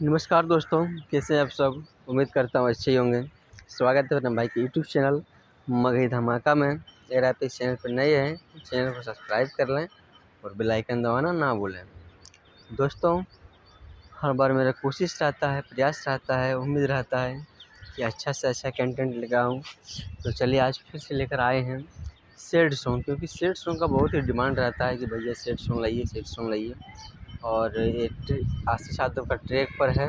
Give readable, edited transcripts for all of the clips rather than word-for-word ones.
नमस्कार दोस्तों, कैसे हैं आप सब। उम्मीद करता हूँ अच्छे ही होंगे। स्वागत है अपने भाई के यूट्यूब चैनल मगही धमाका में। अगर आप इस चैनल पर नए हैं तो चैनल को सब्सक्राइब कर लें और बेल आइकन दबाना ना भूलें। दोस्तों, हर बार मेरा कोशिश रहता है, प्रयास रहता है, उम्मीद रहता है कि अच्छा से अच्छा कंटेंट लेकर आऊँ। तो चलिए आज फिर से लेकर आए हैं सैड सॉन्ग, क्योंकि सैड सॉन्ग का बहुत ही डिमांड रहता है कि भैया सैड सॉन्ग लाइए, सैड सॉन्ग लाइए। और ये आशीष यादव का ट्रैक पर है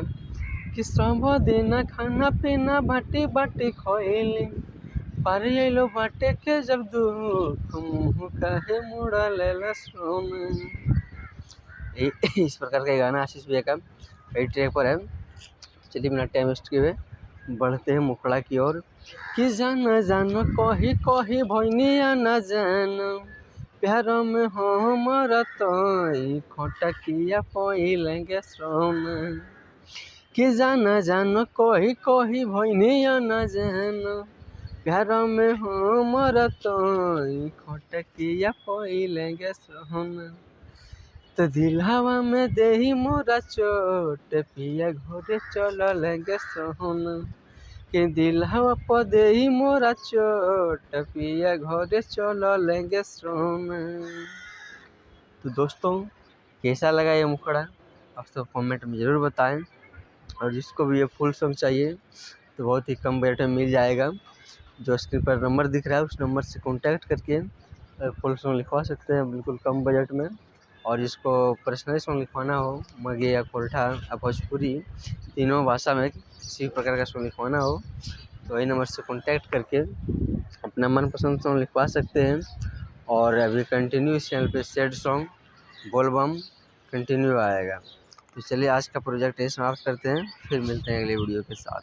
कि सब देना खाना पीना बाटे बाटे खोइले पर अइलो बाटे के जब दुख मुँह काहे मुड़ा लेला सोना। इस प्रकार का गाना आशीष भैया का कई ट्रैक पर है। चलिए बिना टाइम वेस्ट किए हुए बढ़ते हैं मुखड़ा की ओर। कि जाना जानो कही कही भैनिया न जानो प्यार में हमारा तो खटकिया पइलेंगे सोना। कि जाना जानो कही कही भैनिया न जानो प्यार में हमारा तो खटकिया पइलेंगे सोना। तो दिल हवा में देही मोरा चोट पिया घोड़े चलेंगे सोना। कि दिल हवा पर देही मोरा चोट पिया घोड़े चलेंगे सोना। तो दोस्तों, कैसा लगा ये मुखड़ा आप सब कमेंट में ज़रूर बताएं। और जिसको भी ये फुल सॉन्ग चाहिए तो बहुत ही कम बजट में मिल जाएगा। जो स्क्रीन पर नंबर दिख रहा है उस नंबर से कॉन्टैक्ट करके फुल सॉन्ग लिखवा सकते हैं बिल्कुल कम बजट में। और जिसको पर्सनली सॉन्ग लिखवाना हो, मगे या कोल्ठा या भोजपुरी, तीनों भाषा में किसी प्रकार का सॉन्ग लिखवाना हो तो वही नंबर से कॉन्टैक्ट करके अपना मनपसंद सॉन्ग लिखवा सकते हैं। और अभी कंटिन्यू इस चैनल पे सैड सॉन्ग बोलबम कंटिन्यू आएगा। तो चलिए आज का प्रोजेक्ट यही समाप्त करते हैं, फिर मिलते हैं अगले वीडियो के साथ।